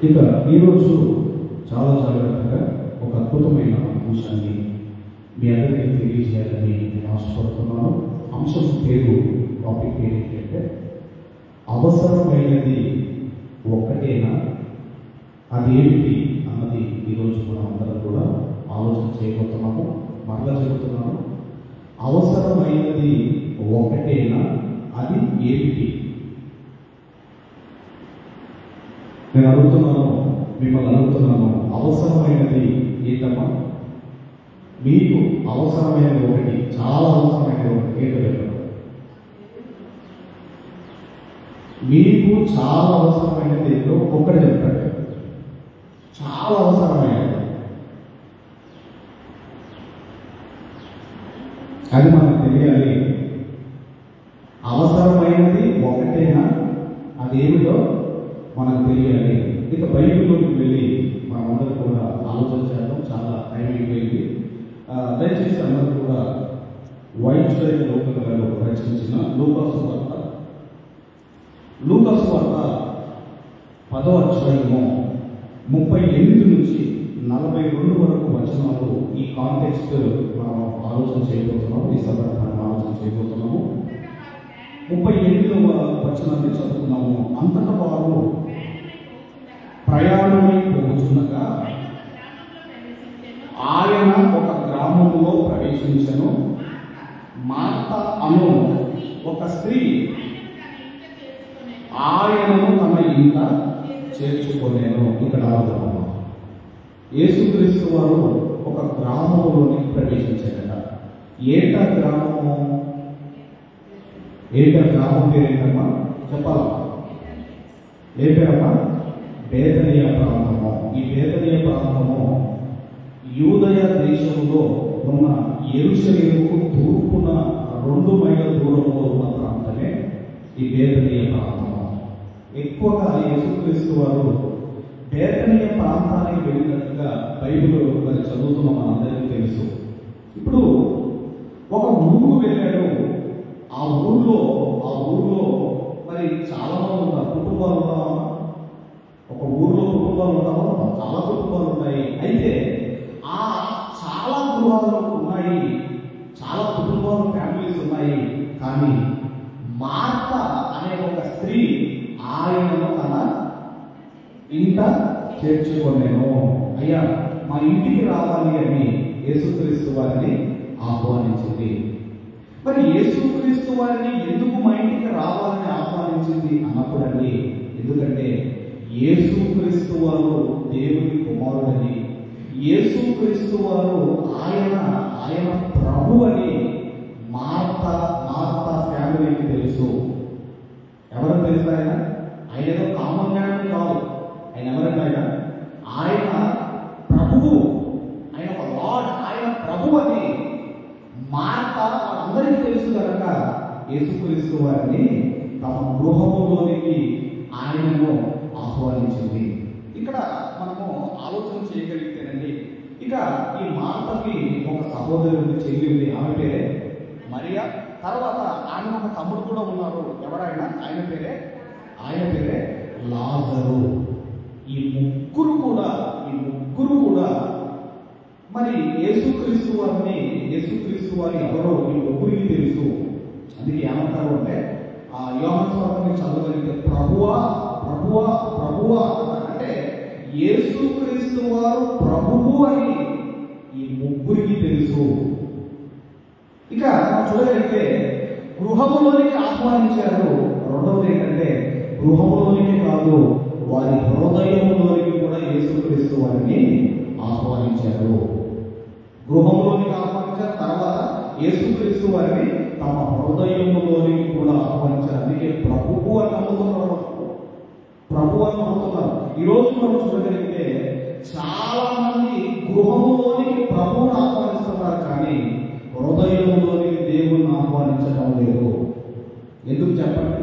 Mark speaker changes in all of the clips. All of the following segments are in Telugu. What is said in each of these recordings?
Speaker 1: ఇక ఈరోజు చాలా జాగ్రత్తగా ఒక అద్భుతమైన అంశాన్ని మీ అందరికీ తెలియజేయాలని నేను ఆశపడుతున్నాను. అంశం పేరు, టాపిక్ ఏంటంటే అవసరమైనది ఒక్కటేనా, అదేమిటి అన్నది ఈరోజు మనం అందరం కూడా ఆలోచన చేయబోతున్నాము. మరలా చెబుతున్నాను, అవసరమైనది ఒక్కటేనా, అది ఏమిటి? నేను అడుగుతున్నాను, మిమ్మల్ని అడుగుతున్నాను, అవసరమైనది ఏంటమ్మా? మీకు అవసరమైనది ఒకటి, చాలా అవసరమైనది ఒకటి ఏంటో చెప్పండి. మీకు చాలా అవసరమైనది ఏంటో ఒక్కటి చెప్పండి. చాలా అవసరమైనది అది మనకు తెలియాలి. అవసరమైనది ఒకటేనా, అదేమిటో మనకు తెలియాలి. ఇక బైబిల్లోకి వెళ్ళి మనమందరం కూడా ఆలోచన చేద్దాం. చాలా టైం అయిపోయింది. దయచేసి అందరూ కూడా వైట్ లోకల్ గారు రచించిన లూకాసు వార్త 10వ అధ్యాయము 38 నుంచి 42 వరకు వచనాలు. ఈ కాంటెక్స్ట్ మనం ఆలోచన చేయబోతున్నాము, ఈ సందర్భాన్ని ఆలోచన చేయబోతున్నాము. 38వ వచనాన్ని చదువుతున్నాము. అంతటా వారు ప్రయాణమై పోచుండగా ఆయన ఒక గ్రామంలో ప్రవేశించెను. మార్త అను ఒక స్త్రీ ఆయనను తన ఇంట చేర్చుకొనేను. ఇక్కడ యేసుక్రీస్తు వారు ఒక గ్రామంలోనికి ప్రవేశించారట. ఏంట గ్రామము? ఏంట గ్రామం పేరు ఏంటమ్మా? చెప్పాలా? ఏ పేరమ్మా? బేతనియా ప్రాంతము. ఈ బేతనియా ప్రాంతము యూదయ దేశంలో ఉన్న యెరూషలేముకు తూర్పున 2 మైళ్ళ దూరంలో ఉన్న ప్రాంతమే ఈ బేతనియా ప్రాంతము. ఎక్కువగా యేసుక్రీస్తు వారు బేతనియా ప్రాంతానికి వెళ్ళినట్టుగా బైబిల్ మరి చదువుతున్న మనందరికీ తెలుసు. ఇప్పుడు ఒక ఊరుకు వెళ్ళాడు. ఆ ఊర్లో మరి చాలా మంది ఉంటారు, కుటుంబాలు ఉంటావా? ఒక ఊర్లో కుటుంబాలు ఉంటావా? చాలా కుటుంబాలు ఉన్నాయి. అయితే ఆ చాలా గృహాలు ఉన్నాయి, చాలా కుటుంబాలు, ఫ్యామిలీస్ ఉన్నాయి. కానీ మార్త అనే ఒక స్త్రీ ఆయనను తన ఇంట చేర్చుకొనేను. అయ్యా, మా ఇంటికి రావాలి అని యేసుక్రీస్తు వారిని ఆహ్వానించింది. మరి యేసుక్రీస్తు వారిని ఎందుకు మా ఇంటికి రావాలని ఆహ్వానించింది అన్నప్పుడండి, ఎందుకంటే యేసుక్రీస్తు వారు దేవుని కుమారుడని, యేసుక్రీస్తు వారు ఆయన ప్రభు అని మార్త ఫ్యామిలీకి తెలుసు. ఎవరు తెలుసు? ఆయన ఏదో కామన్ మ్యాన్ కాదు. ఆయన ఎవరైనా ఆయన ప్రభువు, ఆయన ఒక లార్డ్, ఆయన ప్రభు అని మార్త అందరికీ తెలుసు కనుక యేసుక్రీస్తు వారిని తమ గృహములోనికి ఆయనను ఆహ్వానించింది. ఇక్కడ మనము ఆలోచన చేయగలిగితేనండి, ఇక ఈ మార్తకి ఒక సహోదరుడి చెల్లి ఉంది. ఆమె పేరే మరియా. తర్వాత ఆయన ఒక తమ్ముడు కూడా ఉన్నారు. ఎవరైనా? ఆయన పేరే లాజరు. ఈ ముగ్గురు కూడా మరి యేసుక్రీస్తు వారి ఎవరో ఈ ముగ్గురికి తెలుసు. అందుకే ఏమంటారు అంటే, ఆ యోహాను సువార్తని చదవగలిగితే ప్రభువా ప్రభువా ప్రభువా అంటే యేసుక్రీస్తు వారు ప్రభువు అని ఈ ముగ్గురికి తెలుసు. ఇక చూడగలిగితే గృహములోనికి ఆహ్వానించారు. రెండవది ఏంటంటే, గృహములోనికి కాదు, వారి హృదయంలోనికి కూడా యేసుక్రీస్తు వారిని ఆహ్వానించారు. గృహంలోనికి ఆహ్వానించారు, తర్వాత యేసుక్రీస్తు వారిని తమ హృదయంలోనికి కూడా ఆహ్వానించారు. అందుకే ప్రభువు అని నమ్ముతున్నారు. ఈరోజు మనం చూడగలిగితే చాలా మంది గృహంలోనికి ప్రభువును ఆహ్వానిస్తున్నారు, కానీ హృదయంలోనికి దేవుణ్ణి ఆహ్వానించడం లేదు. ఎందుకు చెప్పండి?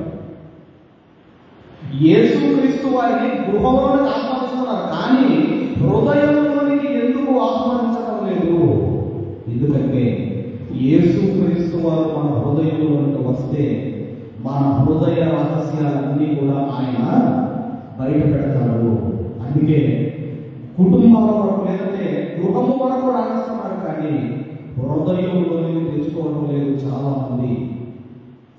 Speaker 1: యేసుక్రీస్తు వారిని గృహంలోనికి ఆహ్వానిస్తున్నారు, కానీ హృదయంలోనికి ఎందుకు ఆహ్వానించడం లేదు? ఎందుకంటే యేసుక్రీస్తు వారు మన హృదయంలోనికి వస్తే మన హృదయ రహస్యాలన్నీ కూడా ఆయన బయట పెడతాడు. అందుకే కుటుంబాల వరకు లేదంటే గృహము వరకు రాణిస్తున్నారు, కానీ హృదయంలో తెచ్చుకోవడం లేదు చాలా మంది.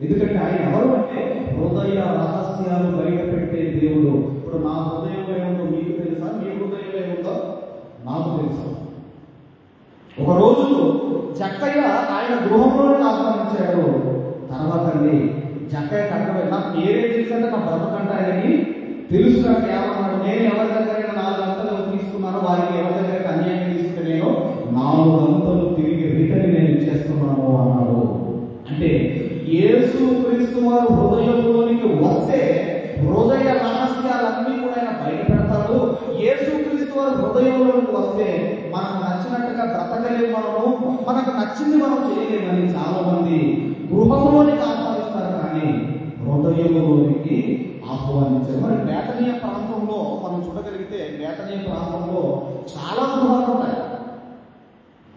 Speaker 1: ఎందుకంటే ఆయన ఎవరు అంటే హృదయ రహస్యాలు బయట పెట్టే దేవుడు. ఇప్పుడు నా హృదయంలో ఏముందో మీకు తెలుసా? మీ హృదయంలో ఏముందో నాకు తెలుసా? ఒక రోజు జక్కయ్య ఆయన గృహంలోనే ఆహ్వానించాడు. తర్వాత అండి జక్కయ్య కట్టబడి నాకు ఏరే తెలుసు అంటే నా బ్రతకంట ఆయనకి తెలుసు. అంటే ఏమన్నాడు, నేను ఎవరి దగ్గరైనా 4 గంటలు తీసుకున్నాను, వారికి ఎవరి దగ్గర అన్యాయం తీసుకుంటే నేను 4 గంటలు తిరిగి రిటర్న్ నేను ఇచ్చేస్తున్నాను అన్నాడు. అంటే యేసు క్రీస్తు వారు హృదయంలోనికి వస్తే హృదయ రహస్యాలన్నీ కూడా ఆయన బయట పెడతాడు. యేసు క్రీస్తు వారు హృదయంలోనికి వస్తే మనకు నచ్చినట్టుగా బ్రతకలేము, మనకు నచ్చింది మనం చేయలేమని చాలా మంది గృహంలోనికి ఆహ్వానిస్తారు, కానీ హృదయంలోనికి ఆహ్వానించారు. మరి బేతనీయ ప్రాంతంలో మనం చూడగలిగితే బేతనీయ ప్రాంతంలో చాలా గృహాలు ఉంటాయి.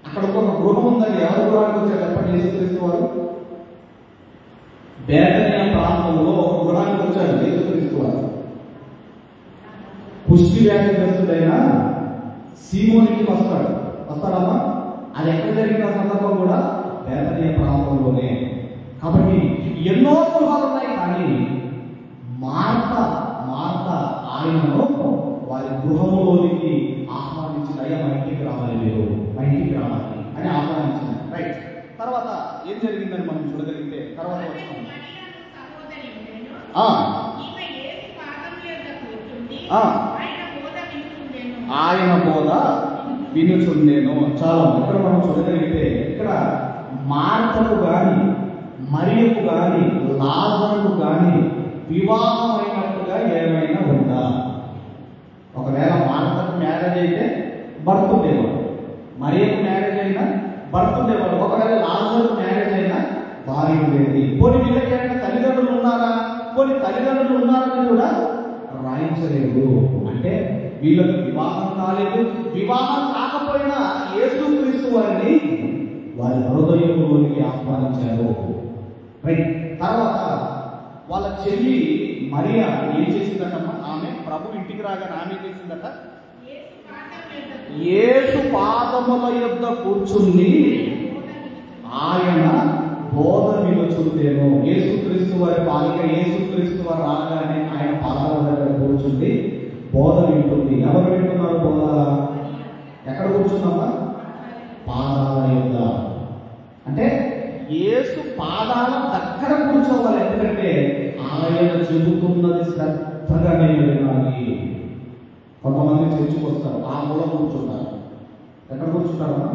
Speaker 1: అక్కడ ఒక గృహం ఉందని ఎవరు గృహానికి వచ్చారు చెప్పండి? యేసుక్రీస్తు వారు బేతనీయ ప్రాంతంలో ఒక గృహానికి వచ్చాడు యేసుక్రీస్తు వారు. పుష్టి వ్యాధిగ్రస్తుడైన సీమోనికి వస్తాడమ్మా. అది ఎక్కడ జరిగిన సందర్భం కూడా బేతనీయ ప్రాంతంలోనే. కాబట్టి ఎన్నో గృహాలు ఉన్నాయి, కానీ మార్త ఆయనను వారి గృహంలోనికి ఆహ్వానించిన, అయ్యా మా ఇంటికి రావాలి, మీరు మా ఇంటికి రావాలి అని ఆహ్వానించిన. రైట్. తర్వాత ఏం జరిగిందని మనం చూడగలిగితే తర్వాత వచ్చిన ఆయన బోధ వినుచుండెను. చాలా ఇక్కడ మనం చూడగలిగితే ఇక్కడ మార్తకు గాని మరియకు గాని లాజరుకు గాని వివాహం అయినట్టుగా ఏమైనా ఉందా? ఒకవేళ మార్తకు మ్యారేజ్ అయితే భర్త ఉండేవాడు, మరియకు మ్యారేజ్ అయినా భర్త ఉండేవాడు, ఒకవేళ లాజరుకు మ్యారేజ్ అయినా భార్య ఉండేది. పోనీ వీళ్ళకి ఏమైనా తల్లిదండ్రులు ఉన్నారా? పోనీ తల్లిదండ్రులు ఉన్నారని కూడా రాయించలేదు. అంటే వీళ్ళకి వివాహం కాలేదు. వివాహం కాకపోయినా యేసుక్రీస్తు వారిని వారి హృదయంలోనికి ఆహ్వానించారు. రైట్. తర్వాత వాళ్ళ చెల్లి మరియా ఏం చేసిందటమ్మా? ఆమె ప్రభు ఇంటికి రాగానే ఆమె ఏం చేసిందట? యేసు పాదముల యొద్ద కూర్చుని ఆయన బోధ వినుచుండెను. యేసుక్రీస్తు వారి పాలిక యేసుక్రీస్తు వారు రాగానే ఆయన పాదాల దగ్గర కూర్చుంది బోధ వింటుంది. ఎవరు వింటున్నారు బోధ? ఎక్కడ కూర్చున్నామా? పాదాల యొద్ద. అంటే యేసు పాదాల దగ్గర కూర్చోవాలి. ఎందుకంటే ఆయన చెబుతున్నది శ్రద్ధగా నేను వినాలి. కొంతమంది చర్చకు వస్తారు, ఆ మూల కూర్చుంటారు. ఎక్కడ కూర్చుంటారమ్మా?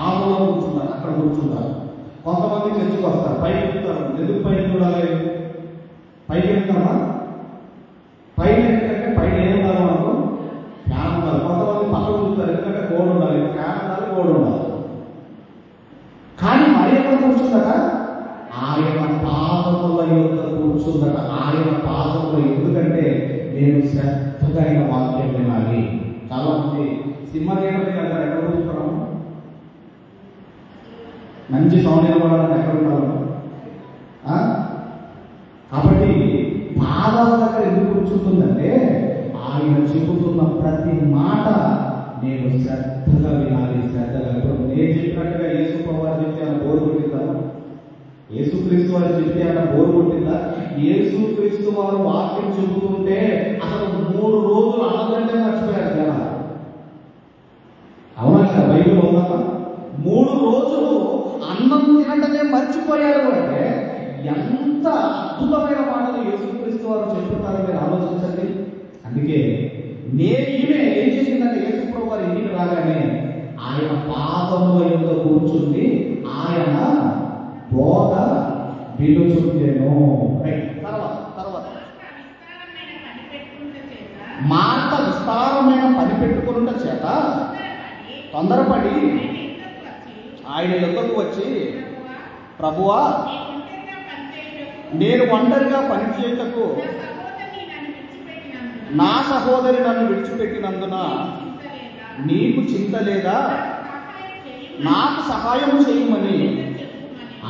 Speaker 1: ఆ మూల కూర్చుంటారు, అక్కడ కూర్చుంటారు. కొంతమంది చర్చకు వస్తారు, పైకి ఎక్కుతారు. ఎందుకు పైకి చూడాలి? పైకి ఎక్కుతామా? పైన ఎందుకంటే పైన ఏముండాలి? మనకు ఫ్యాన్ ఉండాలి. కొంతమంది పక్కన చూస్తారు, ఎందుకంటే గోడ ఉండాలి, ఫ్యాన్ ఉండాలి, గోడ ఉండాలి. కానీ మరి ఎక్కడ కూర్చుందట? ఆయన పాదముల యొద్ద కూర్చుందట. ఆయన పాదముల, ఎందుకంటే నేను శ్రద్ధగా అయిన వాక్యం వినాలి. చాలా మంది సినిమా థియేటర్కి వెళ్తారు, ఎక్కడ కూర్చుంటారు? మంచి సౌండ్ వినబడాలని ఎక్కడ ఉంటారు? కాబట్టి పాదాల దగ్గర ఎందుకు కూర్చుంటుందంటే ఆయన చెబుతున్న ప్రతి మాట నేను శ్రద్ధగా వినాలి, శ్రద్ధగా. ఇప్పుడు నేను చెప్పినట్టుగా యేసు ప్రభువారు చెప్తే ఆయన బోరు కొట్టిందా? యేసుక్రీస్తు వారు చెప్తే ఆయన బోరు కొట్టిందా? యేసుక్రీస్తు వారు వాక్యం చెబుతుంటే అసలు 3 రోజులు అన్నదంటే మర్చిపోయారు జనాలు. అవునా కదా? బైబిల్ ఉందమ్మా. 3 రోజులు అన్నం తినటమే మర్చిపోయారు. అంటే ఎంత అద్భుతమైన మాటలు యేసుక్రీస్తు వారు చెప్తున్నారో మీరు ఆలోచించండి. అందుకే ఈమె ఏం చేసిందంటే యేసు ప్రభు వారి ఇంటికి రాగానే ఆయన పాదముల యొద్ద కూర్చుంది ఆయన బోధ వినుచుండెను. తర్వాత మార్త విస్తారమైన పని పెట్టుకున్న చేత తొందరపడి ఆయన యొద్దకు వచ్చి, ప్రభువా, నేను ఒంటరిగా పనిచేయటకు నా సహోదరి నన్ను విడిచిపెట్టినందున నీకు చింత లేదా? నాకు సహాయం చేయమని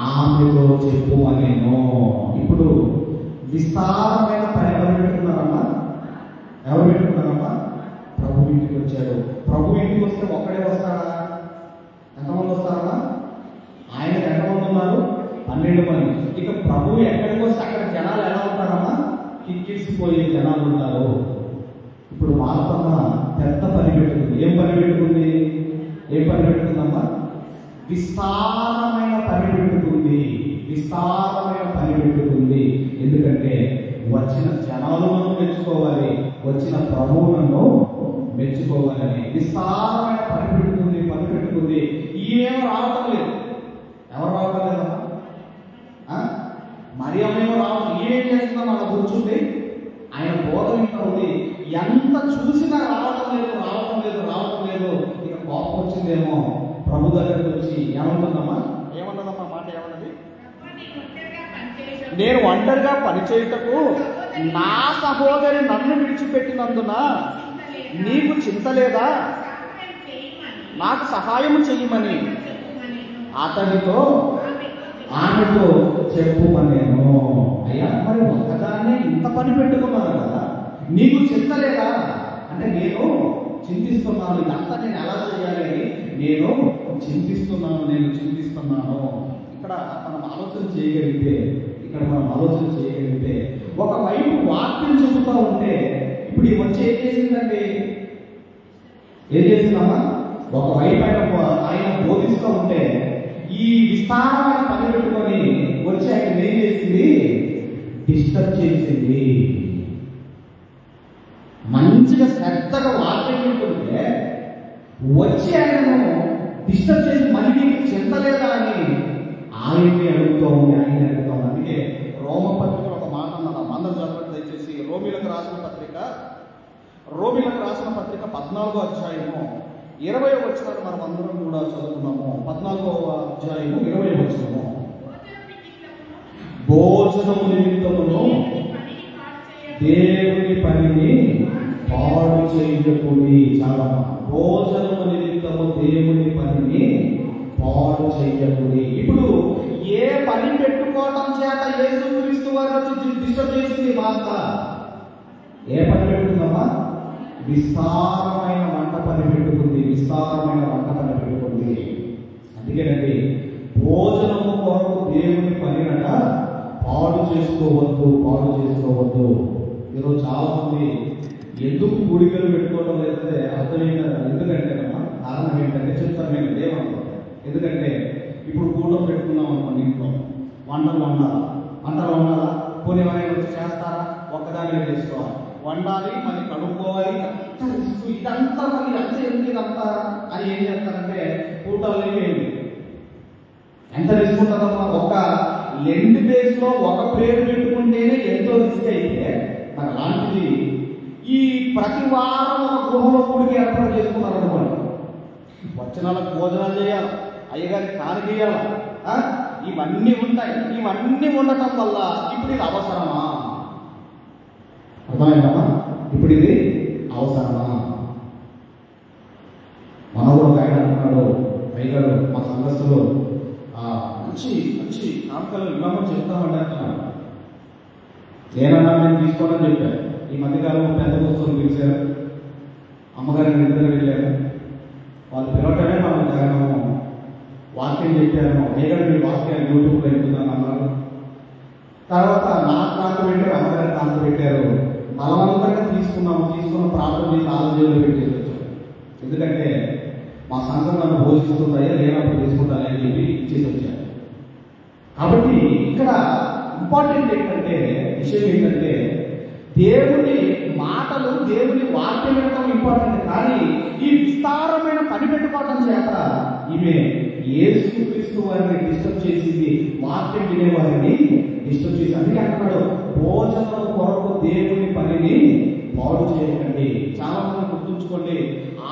Speaker 1: ఆమెతో చెప్పు అనేను. ఇప్పుడు విస్తారమైన పని ఎవరు పెట్టుకున్నారమ్మా? వచ్చాడు. ప్రభు ఇంటికి వస్తే ఒక్కడే వస్తాడా? ఎంతమంది వస్తారా? ఆయనకు ఎంతమంది ఉన్నారు? 12 మంది. ఇక ప్రభు ఎక్కడికి వస్తే అక్కడ జనాలు ఎలా ఉంటారమ్మా? కిక్కిసిపోయే జనాలు ఉంటారు. ఇప్పుడు మార్తమ్మ పెద్ద పని పెట్టుకుంది. ఏం పని పెట్టుకుంది? ఏం పని పెట్టుకుందమ్మా? విస్తారమైన పని పెట్టుకుంది. విస్తారమైన పని పెట్టుకుంది. ఎందుకంటే వచ్చిన జనాలను మెచ్చుకోవాలి, వచ్చిన ప్రభువులను మెచ్చుకోవాలని విస్తారమైన పని పెట్టుకుంది. ఈయనేమో రావటం లేదు. ఎవరు రావటం లేదమ్మా? మరి అమ్మేమో రావటం. ఏం చేస్తున్నాం అలా కూర్చుంది. ఆయన బోధ వింటుంది. ఎంత చూసినా రావటం లేదు. ఇక కోపం వచ్చిందేమో. ప్రభు దగ్గరకు వచ్చి ఏమంటుందమ్మా? మాట ఏమన్నది? నేను ఒంటరిగా పనిచేయుటకు నా సహోదరి నన్ను విడిచిపెట్టినందున నీకు చింత లేదా? నాకు సహాయం చెయ్యమని అతనితో ఆమెతో చెప్పుమనేను. అయ్యా, మరి ఒక్కదాన్నే ఇంత పని పెట్టుకున్నాను కదా, నీకు చింత లేదా అంటే నేను చింతిస్తున్నాను. ఇదంతా నేను ఎలా చేయాలి? నేను చింతిస్తున్నాను. ఇక్కడ మనం ఆలోచన చేయగలిగితే ఒకవైపు వాక్యం చెబుతూ ఉంటే ఇప్పుడు వచ్చి ఏం చేసిందమ్మా? ఒకవైపు ఆయన బోధిస్తూ ఉంటే ఈ విస్తారమైన పని పెట్టుకొని వచ్చి ఆయన ఏం చేసింది? డిస్టర్బ్ చేసింది. మంచిగా శ్రద్ధగా వాక్యం వింటుంటే వచ్చి ఆయనను డిస్టర్బ్ చేసి మళ్ళీ నీకు చింత లేదా అని ఆయన్ని అడుగుతూ ఉంది. అందుకే రోమపత్రికలో ఒక మాట అన్నది. అందరూ చదవండి దయచేసి. రోమిలకు రాసిన పత్రిక 14వ అధ్యాయము 20వ వచనాన్ని మనం అందరం కూడా చదువుకున్నాము. 14వ అధ్యాయము 20వ వచనము. భోజనము నిమిత్తమును దేవుని పనిని పాడు చేయకుడి. చాలా భోజనము నిమిత్తము దేవుని పనిని పాడు చేయకుడి. ఇప్పుడు ఏ పని పెట్టుకోవడం చేత యేసుక్రీస్తు వారు డిస్టర్బ్ చేసింది మాట? ఏ పని పెట్టుకుందమ్మా? విస్తారమైన వంట పని పెట్టుకుంది. అందుకేనండి భోజనము కొరకు దేవుని పనినట పాడు చేసుకోవద్దు. ఈరోజు చాలా మంది ఎందుకు కూడికలు పెట్టుకోవడం లేదంటే అర్థమైంది. ఎందుకంటే కారణం ఏంటంటే చెప్తాను నేను దేవనుకో. ఎందుకంటే ఇప్పుడు కూటం పెట్టుకున్నాం అనుకోండి, ఇంట్లో వంటలు వండాలా? కొన్ని ఎవరైనా వచ్చి చేస్తారా? ఒక్కదానిగా చేసుకోవాలి, వండాలి, మళ్ళీ కడుక్కోవాలి. ఇదంతా మళ్ళీ ఇదంతా అని ఏం చేస్తారంటే కూటలు ఏమి ఎంత రిస్క్ ఉంటుందమ్మా? ఒక లెండ్ బేస్ లో ఒక పేరు పెట్టుకుంటేనే ఎంతో రిస్క్ అయితే మరి అలాంటిది ఈ ప్రతి వారం ఒక గృహంలో కూడికి ఏర్పాటు చేసుకున్నారు అనుకోండి. వచనాలకు భోజనాలు చేయాలి, అయ్యగారికి కానుకేయాలి, ఇవన్నీ ఉంటాయి. ఇవన్నీ ఉండటం వల్ల ఇప్పుడు ఇది అవసరమా? అర్థమైందమ్మా? ఇప్పుడు ఇది అవసరమా? మనవుడు ఆయన అంటున్నాడు, అయ్యగారు మా సంఘస్థులు మంచి కానుకలు ఇవ్వమని చెప్తామండి అంటున్నాడు. నేనన్నా నేను తీసుకోవాలని చెప్పాను. ఈ మధ్యకాలంలో పెద్ద పుస్తకం పిలిచారు, అమ్మగారిని ఇద్దరు వెళ్ళారు. వాళ్ళు పిలవటమే మనం జగనము వాక్యం చెప్పాను. అయ్యగారు మీ వాక్యాన్ని యూట్యూబ్లో పెడుతున్నాను అన్నారు. తర్వాత నాకు పెట్టారు, అమ్మగారికి నాకు పెట్టారు. బలవంతంగా తీసుకున్న ప్రార్థన చేసి ఆలోచనలో పెట్టేసి వచ్చారు. ఎందుకంటే మా సంఘం నన్ను భోజిస్తుందయ్యా, లేనప్పుడు తీసుకుంటాను అని చెప్పి ఇచ్చేసి వచ్చారు. కాబట్టి ఇక్కడ ఇంపార్టెంట్ విషయం ఏంటంటే దేవుని మాటలు, దేవుని వాక్యం వినడం ఇంపార్టెంట్. కానీ ఈ విస్తారమైన పని పెట్టుకోవడం చేత ఈమె యేసుక్రీస్తు వారిని డిస్టర్బ్ చేసింది, వాక్యం వినేవారిని డిస్టర్బ్ చేసి. అందుకే అంటున్నాడు, భోజనం కొరకు దేవుని పనిని పాడు చేయకండి. చాలా మంది గుర్తుంచుకోండి,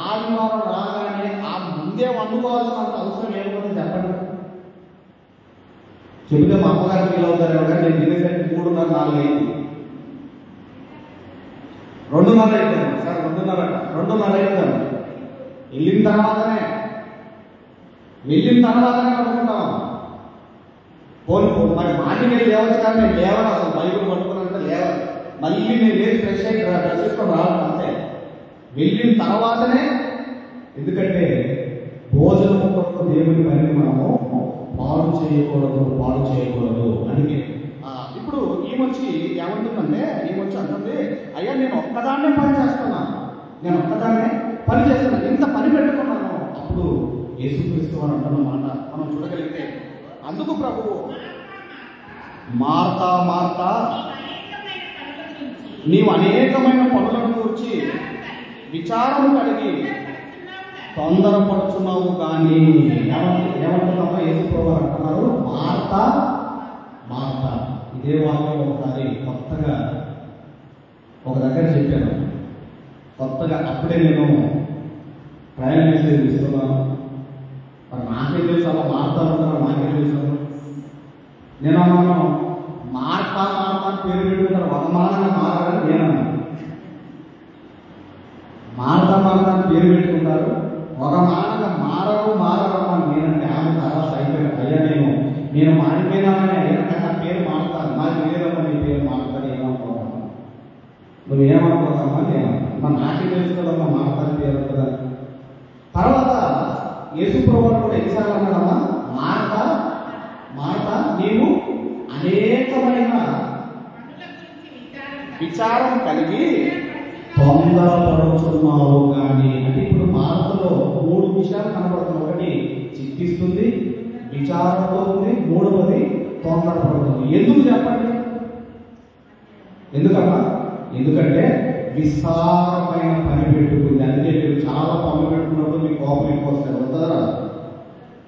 Speaker 1: ఆదివారం రాగానే ఆ ముందే వండుకోవాల్సినంత అవసరం ఏముందని చెప్పండి. చెబితే మా అమ్మగారు ఫీల్ అవుతారు. ఎవరైనా నేను తినేసరికి 3:30, 4 అయింది. 2:30 అయిపోయింది సార్, 2:30 అయిపోయింది. వెళ్ళిన తర్వాతనే పడుకుంటాం. మరి మార్నింగ్ లేవచ్చు, కానీ నేను లేవను. అసలు బైబుల్ పట్టుకున్నంత లేవాలి. మళ్ళీ నేను లేచి ఫ్రెష్ అయ్యి డ్రెస్ చేసుకొని రావాలి. అంతే వెళ్ళిన తర్వాతనే, ఎందుకంటే భోజనం కొరకు దేవుని పనిని మనము పాడు చేయకూడదు. అందుకే ఇప్పుడు ఏమొచ్చి ఏమంటుందంటే, ఏమొచ్చి అంటుంది, అయ్యా నేను ఒక్కదాన్నే పని చేస్తున్నాను, ఇంత పని పెట్టుకున్నాను. అప్పుడు యేసుక్రీస్తు వారు అంటున్నమాట మనం చూడగలిగితే, అందుకు ప్రభువు, మార్తా మార్తా నీవు అనేకమైన పనులను కూర్చి విచారము కలిగి తొందరపడుచున్నావు కానీ. ఏమంటున్నామో యేసుప్రభువు వారు అంటున్నారు, మార్తా మార్తా. ఇదే వాక్యం ఒకసారి కొత్తగా ఒక దగ్గర చెప్పాను. కొత్తగా అప్పుడే నేను ట్రయల్ మెసేజ్ ఇస్తున్నాను. మరి నాకే తెలుసు అలా మార్తా ఉంటారు, నాకే తెలుసు. నేను అన్నాను, మార్తా పేరు పెట్టుకుంటారు, వనమానంగా మారాలని నేనన్నా. మార్తా పేరు పెట్టుకుంటారు, వనమానంగా మారని నేనంటే ఆమె తర్వాత అయిపోయాడు. అయ్యా నేను మారిపోయినానని అయ్యా నా పేరు మారుతాను, నాకు లేదమ్మా నీ పేరు మారుతాను, ఏమనుకోవమ్మా, నువ్వేమనుకోవమ్మా, మరి నాకే తెలుసు కదమ్మా మారుతాను పేరు కదా. తర్వాత యేసుప్రభువు కూడా ఎన్నిసార్లు అన్నాడమ్మా, మార్తా నీవు అనేకమైన విచారం కలిగి తొందరపడుతున్నావు కానీ. అంటే ఇప్పుడు మార్తలో 3 విషయాలు కనబడుతుంది. ఒకటి చిక్కిస్తుంది, విచారంతో ఉంది, 3వది తొందరపడుతుంది. ఎందుకు చెప్పండి? ఎందుకమ్మా? ఎందుకంటే విస్తారమైన పని పెట్టుకుంది. అందుకే మీరు చాలా పనులు పెట్టుకున్నప్పుడు మీకు కోపం ఎక్కువ వస్తుంది, వస్తుందా?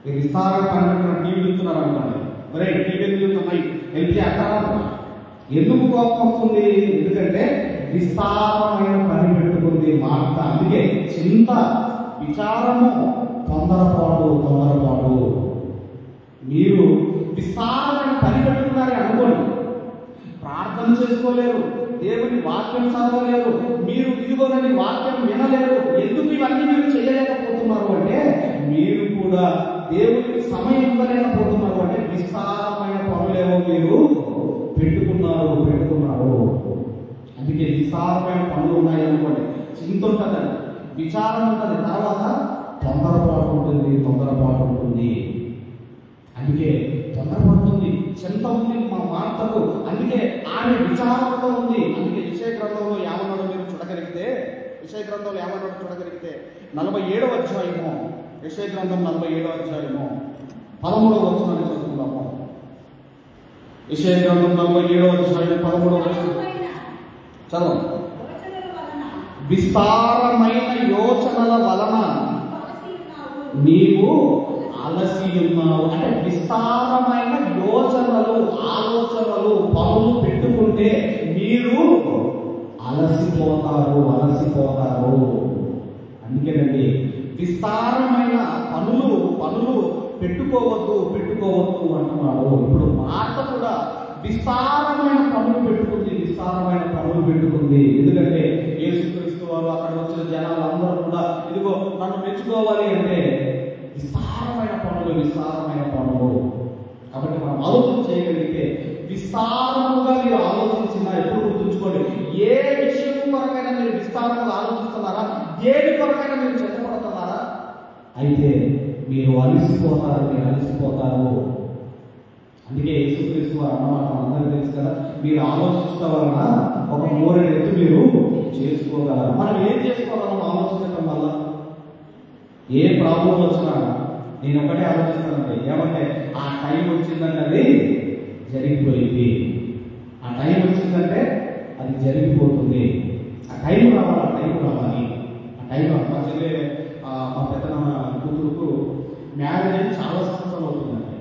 Speaker 1: మీరు విస్తారంగా పని పెట్టుకున్న టీవీ చూస్తున్నారు అనుకోండి, మరే టీవీ ఎందుకు చూస్తున్నాయి వెళ్తే అంటారా? ఎందుకు కోపం వస్తుంది? ఎందుకంటే విస్తారమైన పని పెట్టుకుంది మార్త. అందుకే చింత, విచారము, తొందరపాటు. మీరు విస్తారమైన పని పెట్టుకున్నారే అనుకోండి, ప్రార్థన చేసుకోలేరు, దేవుని వాక్యం చదవలేరు, మీరు ఇదిగోనని వాక్యం వినలేరు. ఎందుకు ఇవన్నీ మీరు చేయలేకపోతున్నారు అంటే, మీరు కూడా దేవునికి సమయం ఇవ్వలేకపోతున్నారు. అంటే విస్తారమైన పనులేమో మీరు పెట్టుకున్నారు. అందుకే విస్తారమైన పనులు ఉన్నాయి అనుకోండి, చింత ఉంటుందండి, విచారం ఉంటుంది, తర్వాత తొందరపాటు ఉంటుంది. అందుకే తొందరపడుతుంది, చింత ఉంది మా మార్తకు. అందుకే ఆమె విచారంతో ఉంది. అందుకే విషయ గ్రంథంలో ఏమన్నాడో మీరు చూడగలిగితే, 47వ అధ్యాయము, విషయ గ్రంథం 47వ అధ్యాయము 13వ వచనాన్ని చదువుకుందాము. విషయ గ్రంథం 47వ అధ్యాయం 13వ వచనం చదవండి. విస్తారమైన యోచనల వలన నీవు అలసి ఉన్నావు. అంటే విస్తారమైన ఆలోచనలు పనులు పెట్టుకుంటే మీరు అలసిపోతారు. అందుకేనండి విస్తారమైన పనులు పెట్టుకోవద్దు అంటున్నాడు. ఇప్పుడు మార్త కూడా విస్తారమైన పనులు పెట్టుకుంది. ఎందుకంటే యేసుక్రీస్తు వారు అక్కడ వచ్చిన జనాలందరూ కూడా ఇదిగో నన్ను మెచ్చుకోవాలి అంటే విస్తారమైన పనులు. కాబట్టి మనం ఆలోచన చేయగలిగితే విస్తారముగా మీరు ఆలోచించిన ఎప్పుడు గుర్తుంచుకోండి, ఏ విషయం కొరకైనా మీరు విస్తారంగా ఆలోచిస్తున్నారా, దేని కొరకైనా మీరు చెత్తపడుతున్నారా, అయితే మీరు అలసిపోతారు. అందుకే యేసుక్రీస్తు వారు అన్నమాట అందరికీ తెలుసు కదా, మీరు ఆలోచించడం వలన ఒక మోరెడు ఎత్తు మీరు చేసుకోగలరు. మనం ఏం చేసుకోగలం ఆలోచించడం వల్ల? ఏ ప్రాబ్లం వచ్చినా నేను ఒకటే ఆలోచిస్తానండి, ఏమంటే ఆ టైం వచ్చిందంటే అది జరిగిపోయింది. ఆ టైం వచ్చిందంటే అది జరిగిపోతుంది. ఆ టైం రావాలి. మా చెల్లె మా పెద్దనాన్న కూతురుకు మ్యారేజ్ అయితే చాలా సంవత్సరాలు అవుతుందండి,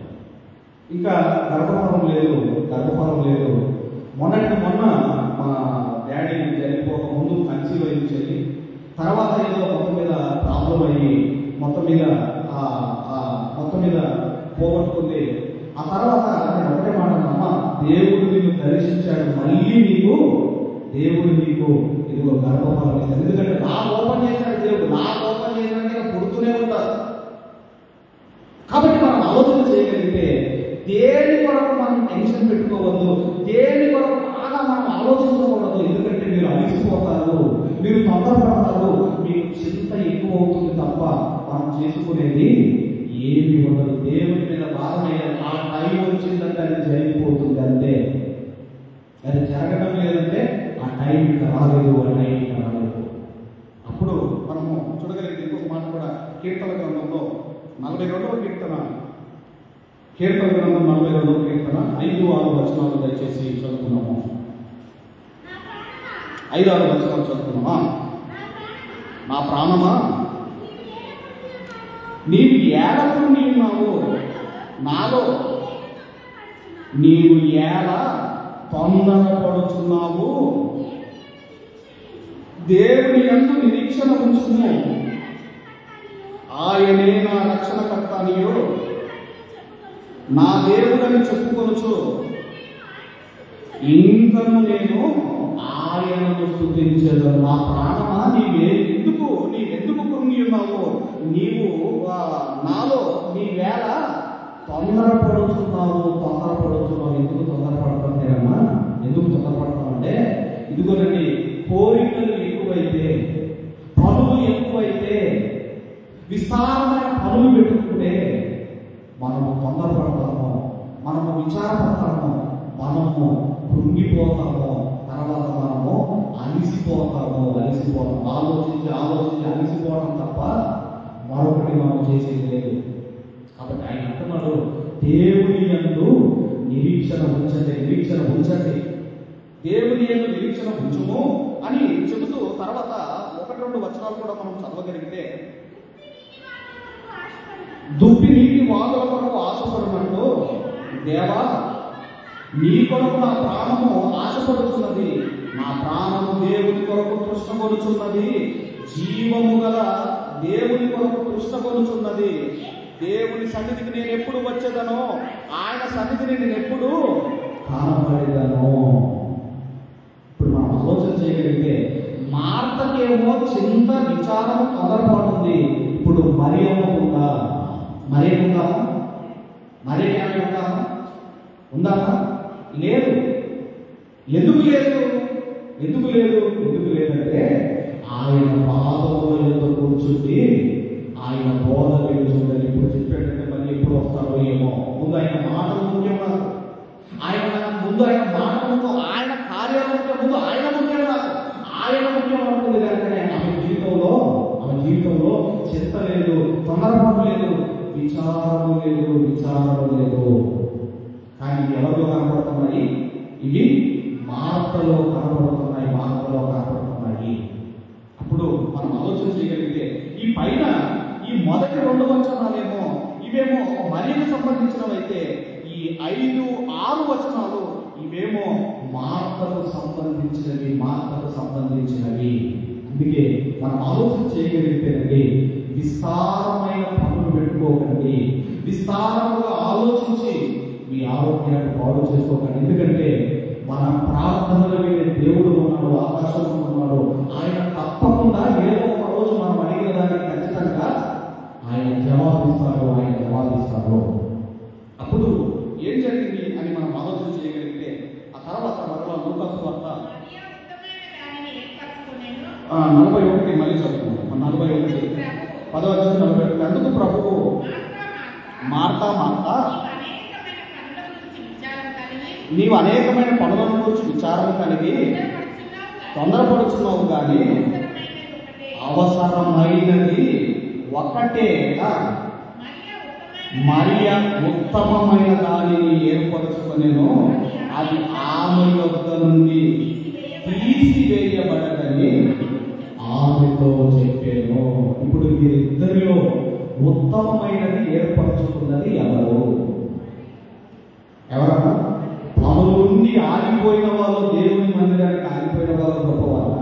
Speaker 1: ఇంకా గర్భఫలం లేదు. మొన్న మా డాడీ చనిపోక ముందు కన్సీవ్ అయింది చెల్లి. తర్వాత ఏదో మొత్తం మీద ప్రాబ్లం అయ్యి మొత్తం మీద పోగొట్టుకుంది. ఆ తర్వాత నేను ఒకటే మాట, అమ్మ దేవుడు నిన్ను దర్శించాడు, మళ్ళీ దేవుడు నీకు ఇదిగో గర్భఫలం ఇస్తాడు. ఎందుకంటే నాకు ఓపెన్ చేశాడు దేవుడు, పుడుతూనే ఉంటారు. కాబట్టి మనం ఆలోచన చేయగలిగితే దేని కొరకు మనం టెన్షన్ పెట్టుకోవద్దు, దేని కొరకు బాగా మనం ఆలోచించకూడదు. ఎందుకంటే మీరు అలిసిపోతారు, మీరు తొందరపడతారు, మీకు చింత ఎక్కువ అవుతుంది తప్ప మనం చేసుకునేది ఏమి ఉండదు. దేవుని మీద భారమయ్యే ఆ టైం వచ్చిందంటే అది జరిగిపోతుంది అంతే. అది జరగడం లేదంటే ఆ టైం ఇంకా రాలేదు, ఆ టైం ఇంకా రాలేదు. అప్పుడు మనము చూడగలిగితే ఇంకొక మాట కూడా కీర్తన గ్రంథంలో 42వ కీర్తన 42వ కీర్తన 5-6 వచనాలు దయచేసి చదువుకున్నాము. 5-6 వచనాలు చదువుకున్నామా? నా ప్రాణమా నీవు ఏలకు ఉన్నావు, నాలో నీవు ఎలా తొందరపడుచున్నావు. దేవుని యందు నిరీక్షణ ఉంచుము, ఆయనే నా రక్షణకర్త అనియు నా దేవుడని చెప్పుకొనుచు ఇంకను నేను ఆయనను స్తుతించెదను. నా ప్రాణమా నీవెందుకు కృంగి ఉన్నావు, నీవు నాలో నీవేళ తొందరపడుతున్నావు. ఎందుకు తొందరపడుతున్నారమ్మా? ఎందుకు తొందరపడతామంటే ఇదిగోనండి, కోరికలు ఎక్కువైతే, పనులు ఎక్కువైతే, విస్తారమైన పనులు పెట్టుకుంటే మనము తొందరపడతాము, మనము విచారపడతాము, మనము కృంగిపోతాము, తర్వాత మనము అలిసిపోతాము. ఆలోచించి అలిసిపోవడం తప్ప మరొకటి మనం చేసేది లేదు. కాబట్టి ఆయన అంటున్నాడు, దేవుని యందు నిరీక్షణ ఉంచండి, దేవుని యందు నిరీక్షణ ఉంచుము అని చెబుతూ తర్వాత 1-2 వచనాలు కూడా మనం చదవగలిగితే, దుప్పి నీటి వాగుల కొరకు ఆశపడినట్టు దేవా నీ కొరకు నా ప్రాణము ఆశపడుతున్నది, నా ప్రాణము దేవుని కొరకు తృష్ణగొలుచున్నది, జీవము గల దేవుని కొరకు తృష్ణగొలుచున్నది. దేవుని సన్నిధికి నేను ఎప్పుడు వచ్చేదనో, ఆయన సన్నిధిని నేను ఎప్పుడు కానబడేదనో. ఇప్పుడు మనం ఆలోచన చేయగలిగితే మార్తకేమో చింత, విచారం, తొందరపడుతుంది. ఇప్పుడు మరి అమ్మకుండా ఉందామా? లేదు. ఎందుకు లేదంటే ఆయన పాదముల యందు కూర్చుండి ఆయన బోధ వింటుంది. ఇప్పుడు చెప్పాడంటే మళ్ళీ ఎప్పుడు వస్తారో ఏమో. ముందు ఆయన మాటలు ముఖ్యం నాకు, ఆయన మాట ముందు, ఆయన కార్యాల ముందు ఆయన ముఖ్యం నాకు, ఆయన ముఖ్యం అనుకుంది. కనుకనే ఆమె జీవితంలో చింత లేదు, తొందరపాటు లేదు, విచారము లేదు. కానీ ఎవరిలో కనపడుతున్నాయి? ఇవి మార్తలో కనపడుతున్నాయి. అప్పుడు మనం ఆలోచన చేయగలిగితే ఈ పైన ఈ మొదటి 2 వచనాలేమో ఇవేమో మరియకు సంబంధించినవైతే, ఈ 5-6 వచనాలు ఇవేమో మార్తకు సంబంధించినవి. అందుకే మనం ఆలోచన చేయగలిగితేనండి, విస్తారమైన పనులు పెట్టుకోకండి, విస్తారముగా ఆలోచించి మీ ఆరోగ్యాన్ని పాడు చేసుకోకండి. ఎందుకంటే మన ప్రార్థనలు వినే దేవుడు ఉన్నాడు, ఆకాశంలో ఉన్నాడు. ఆయన తప్పకుండా ఏదో ఒక రోజు మనం అడిగిన దానికి ఖచ్చితంగా ఆయన జవాబిస్తారు. అప్పుడు ఏం జరిగింది అని మనం ఆలోచన చేయగలిగితే, ఆ తర్వాత మరలా లూకాసు వార్త 41 మళ్ళీ చదువుకున్నాం. 41 10-41. అందుకు ప్రభువు మార్తా నీవు అనేకమైన పనులను గురించి విచారం కలిగి తొందరపడుచున్నావు, కానీ అవసరమైనది ఒకటే, మరియ ఉత్తమమైన దానిని ఏర్పరచుకునేను, అది ఆమె యొద్ద నుండి తీసివేయబడదని ఆమెతో చెప్పాను. ఇప్పుడు వీరిద్దరిలో ఉత్తమమైనది ఏర్పరచుకున్నది ఎవరన్నా? పనులుండి ఆగిపోయిన వాళ్ళు, దేవుని మందిరానికి ఆగిపోయిన వాళ్ళు గొప్పవాళ్ళ?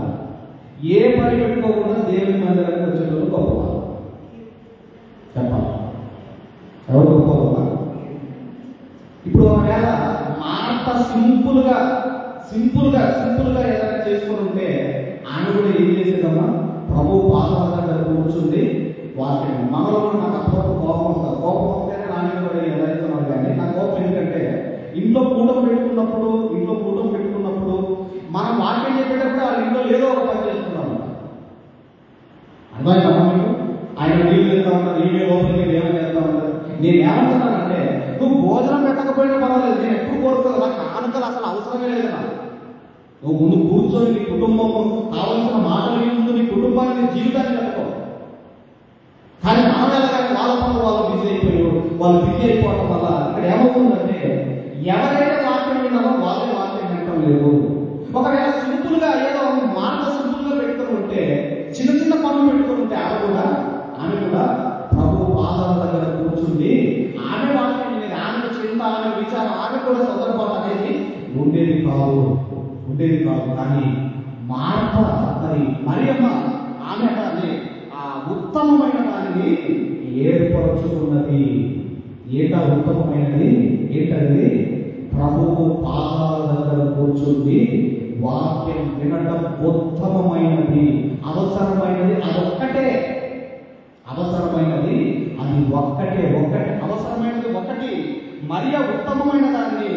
Speaker 1: ఏ పని పెట్టుకోకుండా దేవుని మందిరానికి వచ్చిన వాళ్ళు గొప్పవాళ్ళు? చెప్పాలి, ఎవరు గొప్పవాళ్ళ? ఇప్పుడు ఒకవేళ మార్త సింపుల్గా ఏదైనా చేసుకుని ఉంటే ఆమె కూడా ఏం చేసేదమ్మా? ప్రభు పాదాల దగ్గర కూర్చుంది. వాటిని మనలో నాకు అప్పుడు కోపం వస్తేనే నా మీద కూడా ఎలా ఇస్తున్నాడు. కానీ నా కోపం ఎందుకంటే ఇంట్లో కూటం పెట్టుకున్నప్పుడు మనం వాక్యం చెప్పేటప్పుడు వాళ్ళ ఇంట్లో ఏదో ఒక పని చేస్తున్నాం. అర్థమైందమ్మా మీకు? ఆయన నీళ్ళు వెళ్తా ఉంటారు, ఈమెయిల్ ఓపెన్ ఏమైనా చేస్తా ఉంటారు. నేను ఏమంటున్నానంటే, నువ్వు భోజనం పెట్టకపోయినా పర్వాలేదు, నేను ఎప్పుడు కోరుకోదు, నాకు కానుకలు అసలు అవసరమే లేదు నాకు. నువ్వు ముందు కూర్చొని నీ కుటుంబం కావాల్సిన మాటలు ముందు నీ కుటుంబాన్ని, నీ జీవితాన్ని పెట్టుకో. కానీ మనం ఎలాగైనా వాళ్ళ పనులు వాళ్ళు బిజీ అయిపోయారు, వాళ్ళు బిజీ అయిపోవడం వల్ల ఇక్కడ ఏమవుతుందంటే, ఎవరైతే వాక్యం విన్నారో వాళ్ళే వాక్యం వినటం లేదు. ఒకవేళ సింపుల్ గా ఏదో మాట సింపుల్ గా పెట్టుకుని ఉంటే, చిన్న చిన్న పనులు పెట్టుకుని ఉంటే ఆమె కూడా ప్రభు పాదాల దగ్గర కూర్చుంది, ఆమె వాక్యం వినేది, ఆమె చింత, ఆమె విచారం, ఆమె కూడా తొందరపాటు అనేది ఉండేది కాదు. కానీ మార్త మరియమ్మ ఆమె ఆ ఉత్తమమైన దానిని ఏర్పరచుకున్నది. ఉత్తమమైనది ఏంటది? ప్రభువు పాదాల దగ్గర కూర్చుంది, వాక్యం వినడం ఉత్తమమైనది, అవసరమైనది అదొక్కటే. అవసరమైనది అది ఒక్కటే. అవసరమైనది ఒకటి. మరియ ఉత్తమమైన దాన్ని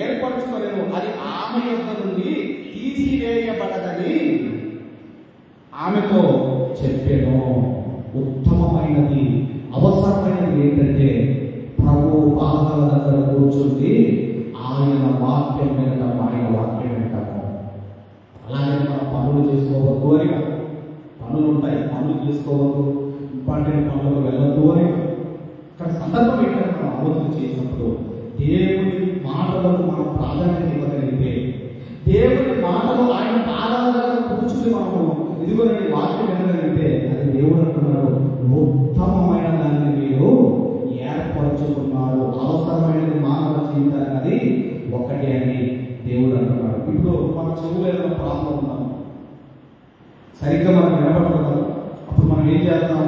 Speaker 1: ఏర్పరచుకోలేదు, అది ఆమె యొక్క నుండి తీసివేయబడదని ఆమెతో చెప్పాను. ఉత్తమమైనది, అవసరమైనది ఏంటంటే ప్రభు పాదాల దగ్గర కూర్చుంది, ఆయన వాక్యం వినటం, ఆయన వాక్యం వినటము. అలాగే మనం పనులు చేసుకోవద్దు అని, పనులు ఉంటాయి, పనులు చేసుకోవద్దు, ఇంపార్టెంట్ పనులకు వెళ్ళద్దు అని. ఇక్కడ సందర్భం ఏంటంటే, మనం ఆలోచన చేసినప్పుడు దేవుని మాటలకు మనం ప్రాధాన్యత ఇవ్వగలిగితే, దేవుని మాటలు ఆయన పాదాల దగ్గర కూర్చుని మనము ఇదిగోని వాక్యం వినగలిగితే, అది దేవుడు అంటున్నాడు, ఉత్తమమైన దాన్ని మీరు ఏర్పరచుకున్నారు. అవసరమైనది మానవ జీవితానికి అది ఒక్కటే అని దేవుడు అంటున్నాడు. ఇప్పుడు మన చెవులు ఏదైనా ప్రాబ్లం ఉన్నాము, సరిగ్గా మనం వినబడుతున్నాము, అప్పుడు మనం ఏం చేస్తాము?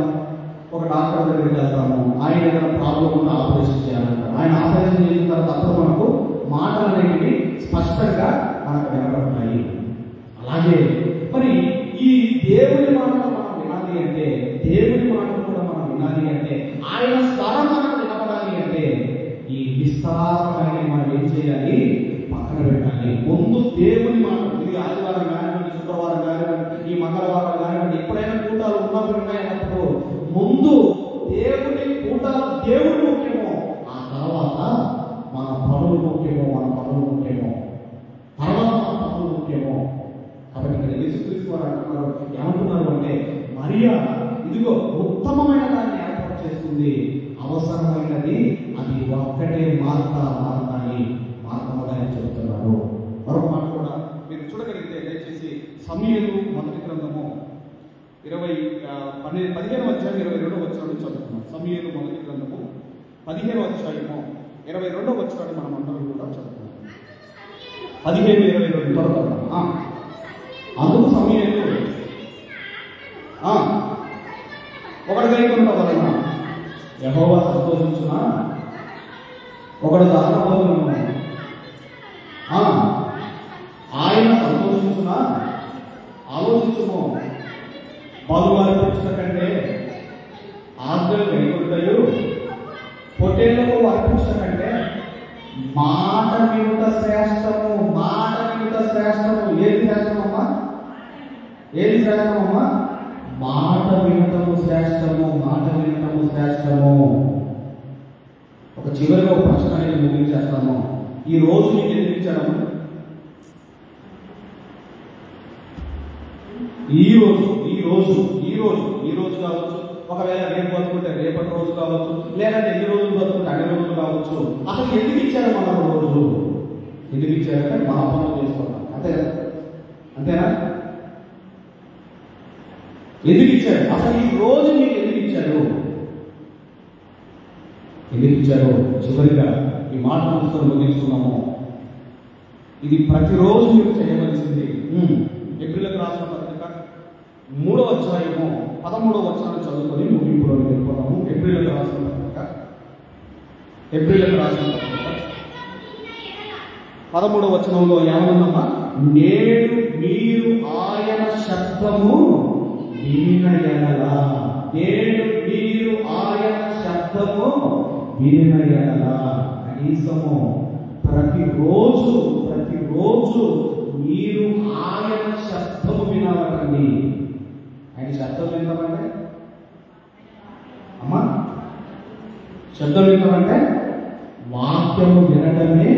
Speaker 1: ఒక డాక్టర్ దగ్గరికి వెళ్తాము, ఆయన ఏదైనా ప్రాబ్లం ఉంటే ఆపరేషన్ చేయాలంటారు. ఆయన ఆపరేషన్ చేసిన తర్వాత అప్పుడు మనకు మాటలు అనేవి స్పష్టంగా మనకు వినబడతాయి. అలాగే మరి ఈ దేవుని మాటలు మనం వినాలి అంటే, దేవుని మాటలు కూడా మనం వినాలి అంటే, ఆయన స్వరం మనకు వినపడాలి అంటే, ఈ విస్తారమైన మనం ఏం చేయాలి? పక్కన పెట్టాలి. ముందు దేవుని మాట, ఇది ఆదివారం కానివ్వండి, శుక్రవారం కానివ్వండి, ఈ మంగళవారం కానివ్వండి, ఎప్పుడైనా కూటాలు ఉన్నప్పుడు ఉన్నాయన్నప్పుడు ముందు దేవుని కూటాలు దేవుడు ముఖ్యమో, ఆ తర్వాత మన పనులు ముఖ్యమో, తర్వాత మన పనులు ముఖ్యమో. కాబట్టి ఇక్కడ యేసుక్రీస్తు వారు అంటున్నారు, ఏమంటున్నారు అంటే, మరియా ఇదిగో ఉత్తమమైన దాన్ని ఏర్పాటు చేస్తుంది, అవసరమైనది అది ఒక్కటే మార్తాని చెబుతున్నారు. మరొక మాట కూడా మీరు చూడగలిగితే దయచేసి సమూయేలు మొదటి గ్రంథము 15వ అధ్యాయం 22వ వచనాన్ని చదువుతున్నాం. సమూయేలు మొదటి గ్రంథము 15వ అధ్యాయము 22వ వచనాన్ని మనం అందరం కూడా చదువుతున్నాం. 15:22 త్వరగా. అందుకు సమూయేలు ఒకటి కైకొనుట వలన యెహోవా సంతోషించునా, ఒకడు దానపోతును ఆయన సంతోషించునా. ఆలోచించుము, బలులు అర్పించుట కంటే ఆజ్ఞలు కైకొనుటయు, పొట్టేళ్లకు అర్పించుట కంటే మాట వినుట శ్రేష్టము. ఏది శ్రేష్టమమ్మా? మాట వినటము శ్రేష్టము. ఒక చివరిగా ఒక ప్రశ్న అనేది ముగించేస్తాము. ఈ రోజు మీకు ఎందుకు ఇచ్చాము? ఈ రోజు కావచ్చు, ఒకవేళ రేపు బతుకుంటే రేపటి రోజు కావచ్చు, లేదంటే ఎన్ని రోజులు బతుకుంటే అన్ని రోజులు కావచ్చు. అసలు ఎందుకు ఇచ్చారు మనం రోజు? ఎందుకు ఇచ్చారంటే మన పనులు చేసుకుంటాం, అంతేనా? ఎందుకు ఇచ్చారు? అసలు ఈ రోజు మీకు ఎందుకు ఇచ్చారు? చివరిగా ఈ మాట పుస్తకం ముగించుకున్నాము. ఇది ప్రతిరోజు మీరు చేయవలసింది. ఏప్రిల్కి రాసిన పత్రిక 3వ అధ్యాయము 13వ వచనాన్ని చదువుకొని ముగింపులో వెళ్ళిపోతాము. ఏప్రిల్కి రాసిన పత్రిక 13వ వచనంలో ఏమన్నా, నేడు మీరు ఆయన శబ్దము వినిన ఎడల, కనీసము ప్రతిరోజు మీరు ఆయన శబ్దము వినాలండి. ఆయన శబ్దం వింటామంటే శబ్దం వినడం అంటే వాక్యము వినటమే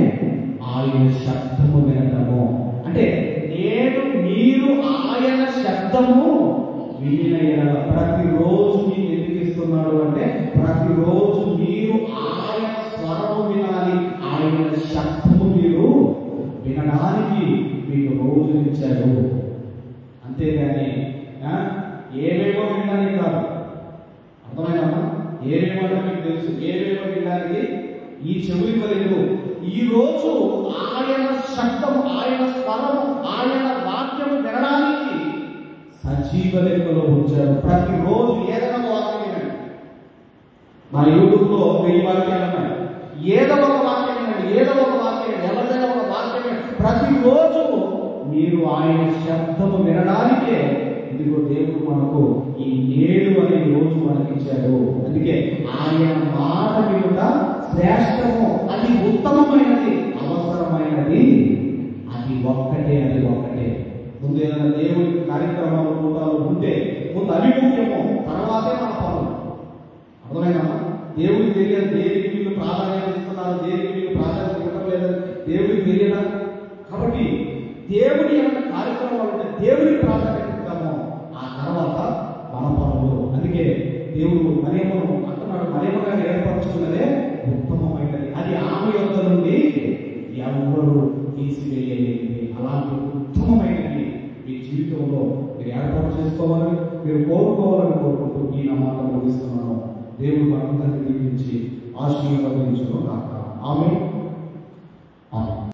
Speaker 1: ఆయన శబ్దము వినటము. అంటే నేను మీరు ఆయన శబ్దము వినిన ఎడల, ప్రతిరోజు మీకు ఎందుకు ఇస్తున్నాడు అంటే ప్రతిరోజు మీరు ఆయన స్వరము వినాలి, ఆయన శబ్దము మీరు వినడానికి మీకు రోజు ఇచ్చాడు. అంతేగాని ఏవేమో వినడానికి కాదు. అర్థమైనా? ఏవేమో మీకు తెలుసు, ఏవేమో వినడానికి ఈ చెవులు లేదు. ఈ రోజు ఆయన శబ్దం, ఆయన స్వరము, ఆయన వాక్యము వినడానికి సజీవ లెక్కలో ఉంచారు. ప్రతిరోజు ఏదైనా ఒక వాక్యం వినండి. మా యూట్యూబ్ లో 1000 వాక్యాలు ఉన్నాయి. ఏదో ఒక వాక్యం వినండి, ఏదో ఒక వాక్యం, ఎవరిదైనా ఒక వాక్యం వినండి. ప్రతిరోజు మీరు ఆయన శబ్దము వినడానికే ఇదిగో దేవుడు మనకు ఈ 7 అనే రోజు మనకి ఇచ్చాడు. అందుకే ఆయన మాట వినుట శ్రేష్టము, అది ఉత్తమమైనది, అవసరమైనది, అది ఒక్కటే. ముందు ఏదైనా దేవుడి కార్యక్రమాలు కూటాలు ఉంటే ముందు అవి ముఖ్యము, తర్వాతే మన పనులు. అర్థమైనా? దేవుడికి తెలియదు దేనికి వీళ్ళు ప్రాధాన్యత ఇస్తున్నారు, దేనికి వీళ్ళు ప్రాధాన్యత ఇవ్వడం లేదని దేవుడికి తెలియదా? కాబట్టి దేవుడి యొక్క కార్యక్రమాలు ఉంటే దేవుడికి ప్రాధాన్యత ఇస్తాము, ఆ తర్వాత మన పనులు. అందుకే దేవుడు మరియమ్మను అంటున్నాడు, మరియమ్మ గారిని ఏర్పరచుకున్నదే ఉత్తమమైనది, అది ఆమె యొక్క నుండి ఎవరు తీసివేయలేనిది. అలాంటి ఉత్తమమైనది మీ జీవితంలో మీరు ఏర్పాటు చేసుకోవాలని, మీరు కోరుకోవాలని కోరుకుంటూ ఈ నా మాట ముగిస్తున్నాను. దేవుడు మనందరినీ దీవించి ఆశీర్వదించును గాక. ఆమేన్.